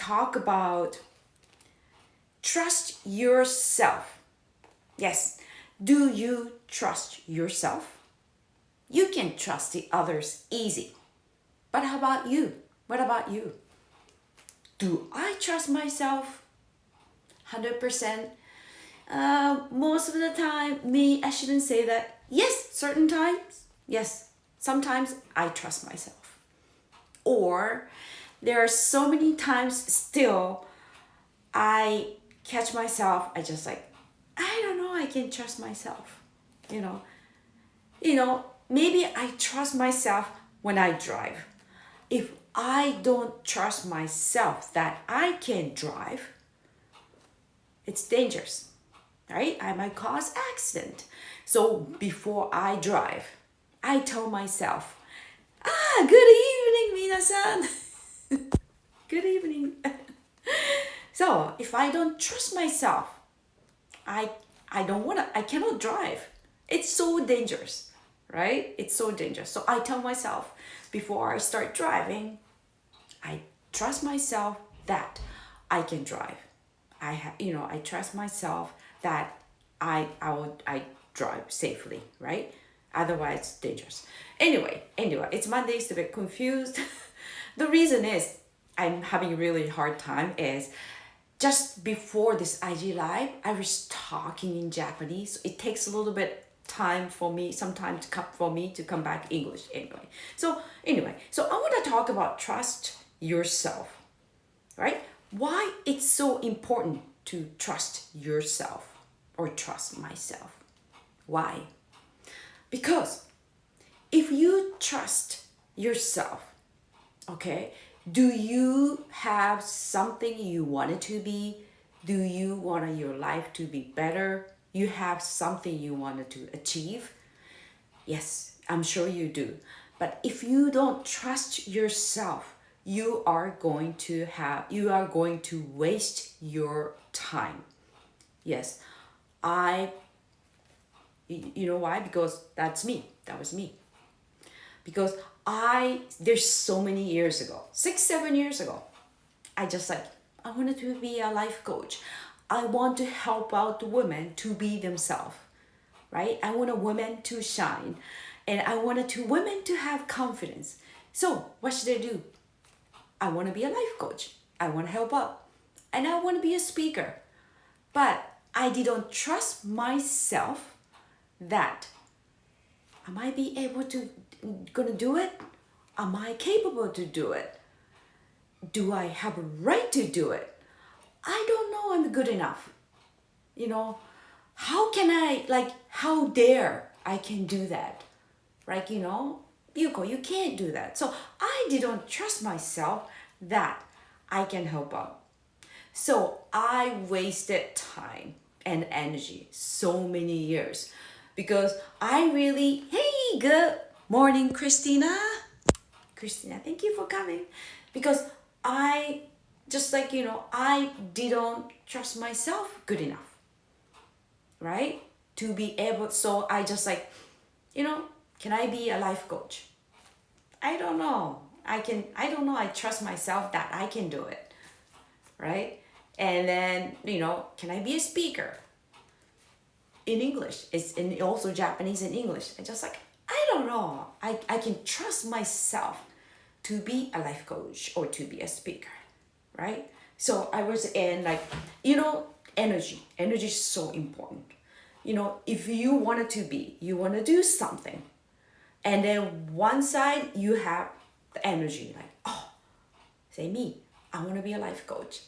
talk about trust yourself. Yes, do you trust yourself? You can trust the others easy. But how about you? What about you? Do I trust myself 100%? Most of the time, I shouldn't say that. Yes, certain times. Yes, sometimes I trust myself. Or there are so many times still I catch myself, I just like, I don't know, I can trust myself. You know, maybe I trust myself when I drive. If I don't trust myself that I can drive, it's dangerous, right? I might cause accident. So before I drive, I tell myself, good evening, minasan. Good evening. So if I don't trust myself, I I cannot drive. It's so dangerous, right? It's so dangerous. So I tell myself before I start driving, I trust myself that I can drive. I trust myself that I drive safely, right? Otherwise it's dangerous. Anyway, it's Monday, it's a bit confused. The reason is I'm having a really hard time is just before this IG live, I was talking in Japanese. It takes a little bit time for me, sometimes for me to come back English anyway. So I want to talk about trust yourself, right? Why it's so important to trust yourself or trust myself. Why? Because if you trust yourself, okay, do you have something you want it to be? Do you want your life to be better? You have something you wanted to achieve? Yes, I'm sure you do. But if you don't trust yourself, you are going to waste your time. Yes, I you know why? Because that's me. That was me. Because there's so many years ago, 6 7 years ago, I wanted to be a life coach. I want to help out women to be themselves, right? I want a woman to shine, and I wanted to women to have confidence. So what should I do? I want to be a life coach. I want to help out, and I want to be a speaker. But I didn't trust myself that am I be able to gonna do it? Am I capable to do it? Do I have a right to do it? I don't know I'm good enough. You know, how can how dare I can do that? Right, Yuko, you can't do that. So I didn't trust myself that I can help out. So I wasted time and energy so many years because hey, good morning, Christina. Christina, thank you for coming. Because I I didn't trust myself good enough, right? To be able, so I just can I be a life coach? I don't know. I don't know. I trust myself that I can do it, right? And then, can I be a speaker in English? It's in also Japanese and English. I don't know. I can trust myself to be a life coach or to be a speaker, right? So I was in energy. Energy is so important. If you you want to do something, and then one side you have the energy, say me, I want to be a life coach.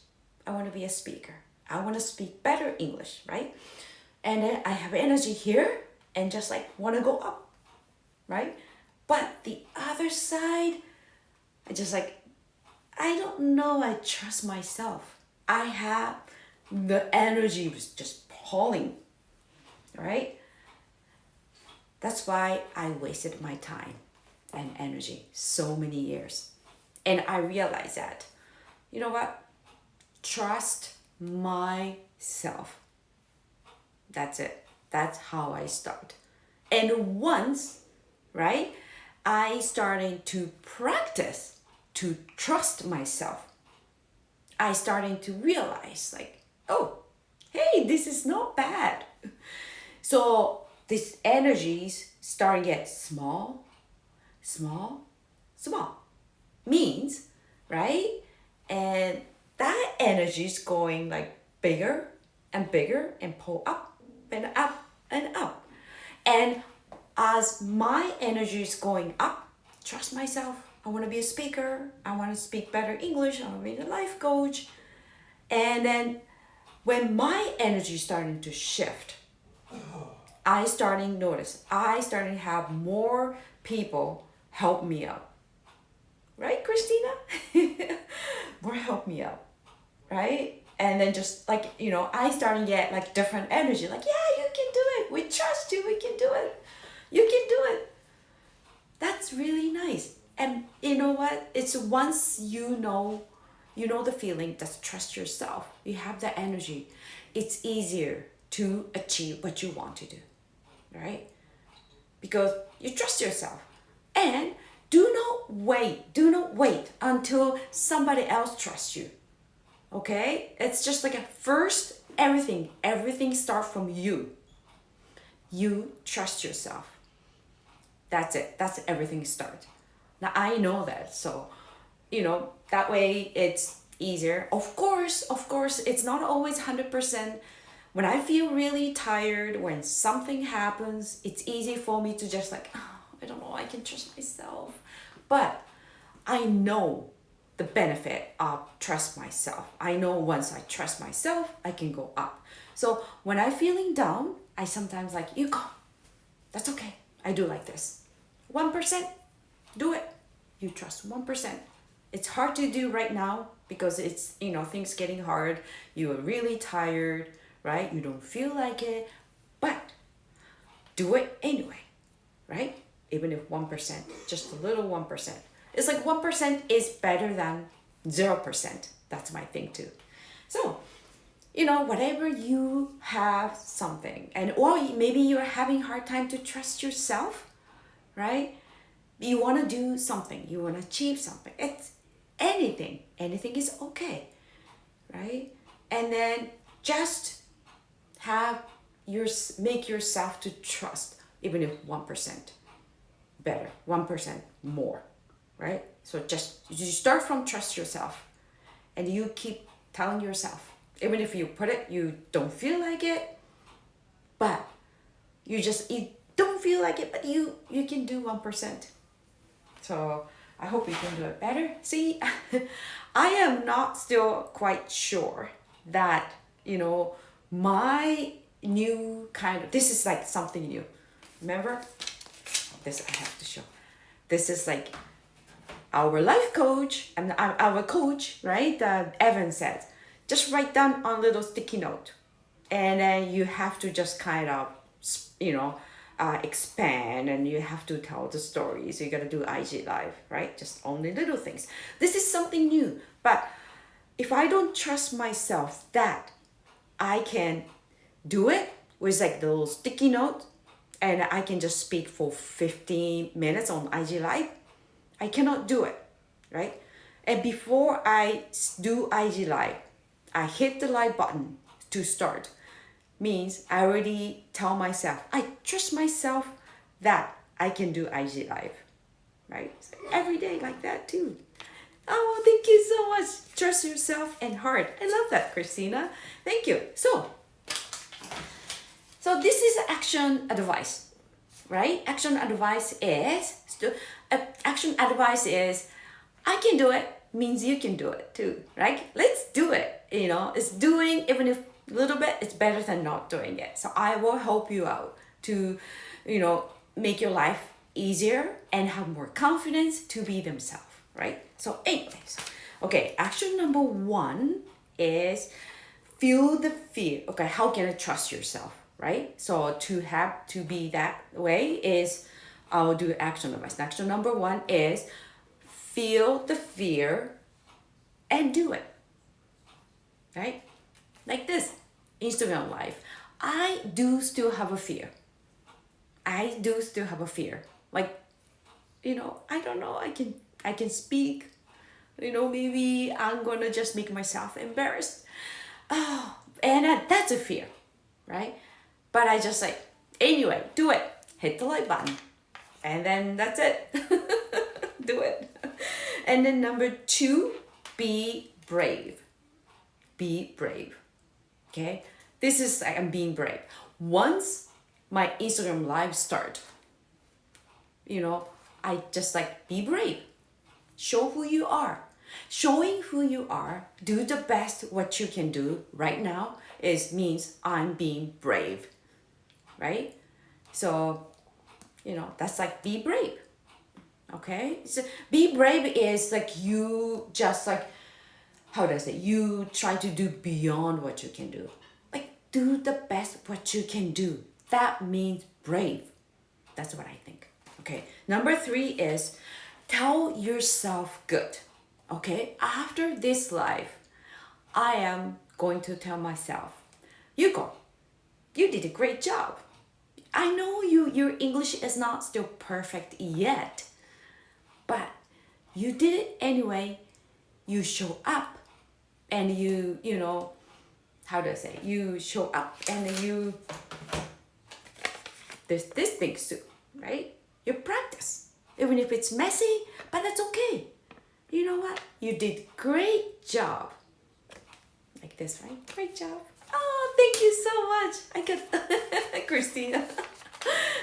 I want to be a speaker. I want to speak better English, right? And then I have energy here and just want to go up, right? But the other side, I don't know, I trust myself. I have the energy was just pulling, right? That's why I wasted my time and energy so many years. And I realized that, you know what? Trust myself. That's it. That's how I start. And once, right, I started to practice to trust myself, I starting to realize like, oh, hey, this is not bad. So these energies start to get small, small, small. Means, right? And that energy is going like bigger and bigger and pull up and up and up. And as my energy is going up, trust myself. I want to be a speaker. I want to speak better English. I want to be a life coach. And then when my energy is starting to shift, I starting to notice, I starting to have more people help me out. Right, Christina? More help me out. Right? And then just like, I starting to get like different energy. Like, yeah, you can do it. We trust you. We can do it. You can do it. That's really nice. And you know what? It's once you know the feeling, just trust yourself. You have the energy. It's easier to achieve what you want to do. Right? Because you trust yourself. And do not wait until somebody else trusts you. Okay? It's just like everything starts from you. You trust yourself. That's it. That's everything starts. Now I know that. So, that way it's easier. Of course, it's not always 100%. When I feel really tired, when something happens, it's easy for me to just like, oh, I don't know, I can trust myself. But I know the benefit of trust myself. I know once I trust myself, I can go up. So when I'm feeling down, I sometimes like, you go. That's okay. I do like this. 1%, do it. You trust 1%. It's hard to do right now because it's, things getting hard. You are really tired, right? You don't feel like it, but do it anyway, right? Even if 1%, just a little 1%. It's like 1% is better than 0%. That's my thing too. So, whatever you have something, or maybe you're having hard time to trust yourself, right? You want to do something, you want to achieve something. It's anything is okay, right? And then just make yourself to trust, even if 1% better, 1% more, right? So you start from trust yourself, and you keep telling yourself, even if you don't feel like it, but you don't feel like it, but you can do 1%. So I hope you can do it better. See, I am not still quite sure that, my new this is like something new. Remember? This I have to show. This is like our life coach and our coach, right? Evan said, just write down on a little sticky note. And then you have to just kind of, expand, and you have to tell the story. So you got to do IG live, right? Just only little things. This is something new. But if I don't trust myself that I can do it with like the little sticky note, and I can just speak for 15 minutes on IG live, I cannot do it, right? And before I do IG live, I hit the live button to start. Means I already tell myself, I trust myself that I can do IG live, right? So every day like that too. Oh, thank you so much. Trust yourself and heart. I love that, Christina. Thank you. So this is action advice, right? Action advice is I can do it means you can do it too, right? Let's do it. It's doing, even if a little bit, it's better than not doing it. So I will help you out to, make your life easier and have more confidence to be themselves, right? So anyways, okay, action number 1 is feel the fear. Okay, how can I trust yourself, right? So to be that way is, I'll do action advice. Action number 1 is feel the fear and do it, right? Like this, Instagram live. I do still have a fear. Like, I don't know, I can speak, Maybe I'm gonna just make myself embarrassed. Oh, and that's a fear, right? But I just like, anyway, do it. Hit the like button. And then that's it. Do it. And then number 2, be brave. Be brave. Okay? This is like I'm being brave. Once my Instagram live start, I just like be brave. Show who you are. Showing who you are, do the best what you can do right now means I'm being brave. Right? So, that's like be brave. Okay? So be brave is like you just like, how do I say, you try to do beyond what you can do. Like do the best what you can do. That means brave. That's what I think. Okay. Number 3 is tell yourself good. Okay. After this life, I am going to tell myself, Yuko, you did a great job. I know your English is not still perfect yet, but you did it anyway. You show up and how do I say? You show up and there's this things too, right? You practice, even if it's messy, but that's okay. You know what? You did great job. Like this, right? Great job. Oh, thank you so much. I got Christina.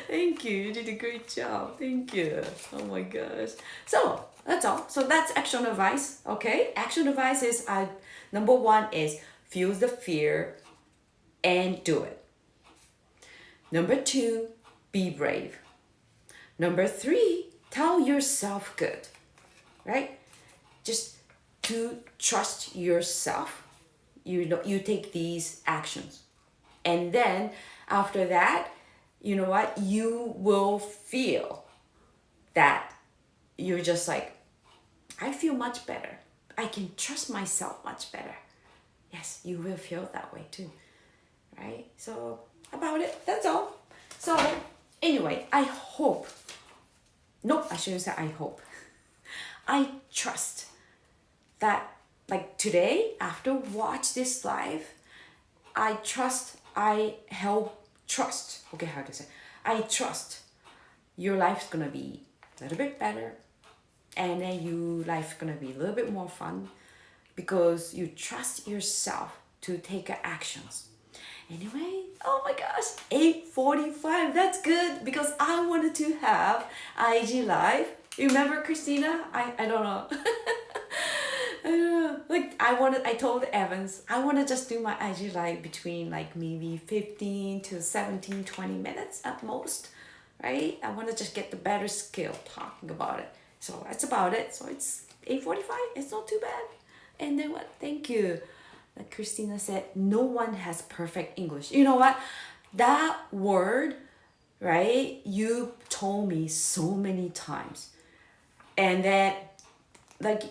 Thank you. You did a great job. Thank you. Oh my gosh. So that's all. So that's action advice. Okay. Action advice is number 1 is feel the fear and do it. Number 2, be brave. Number 3, tell yourself good. Right? Just to trust yourself. You take these actions. And then after that, you know what? You will feel that you're just like, I feel much better. I can trust myself much better. Yes, you will feel that way too. Right? So about it, that's all. So anyway, I hope. Nope, I shouldn't say I hope. I trust that like today, after watch this live, I trust, okay, how to say, I trust your life's gonna be a little bit better and then your life's gonna be a little bit more fun because you trust yourself to take actions. Anyway, oh my gosh, 8:45, that's good because I wanted to have IG live. Remember Christina? I don't know. Like I told Evans, I want to just do my IG live between like maybe 15 to 17, 20 minutes at most, right? I want to just get the better skill talking about it. So that's about it. So it's 8:45. It's not too bad. And then what? Thank you. Like Christina said, no one has perfect English. You know what? That word, right? You told me so many times. And then like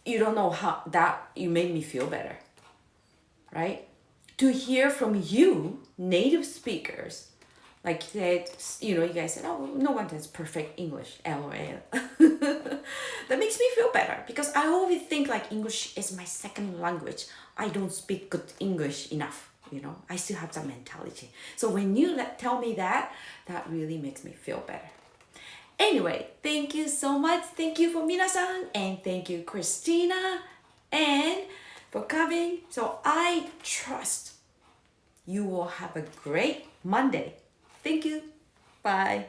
you don't know how that you made me feel better, right? To hear from you, native speakers, like that, you guys said, oh, no one has perfect English, LOL. That makes me feel better because I always think like English is my second language. I don't speak good English enough, I still have that mentality. So when you tell me that really makes me feel better. Anyway, thank you so much. Thank you for minasan and thank you Christina and for coming. So I trust you will have a great Monday. Thank you. Bye.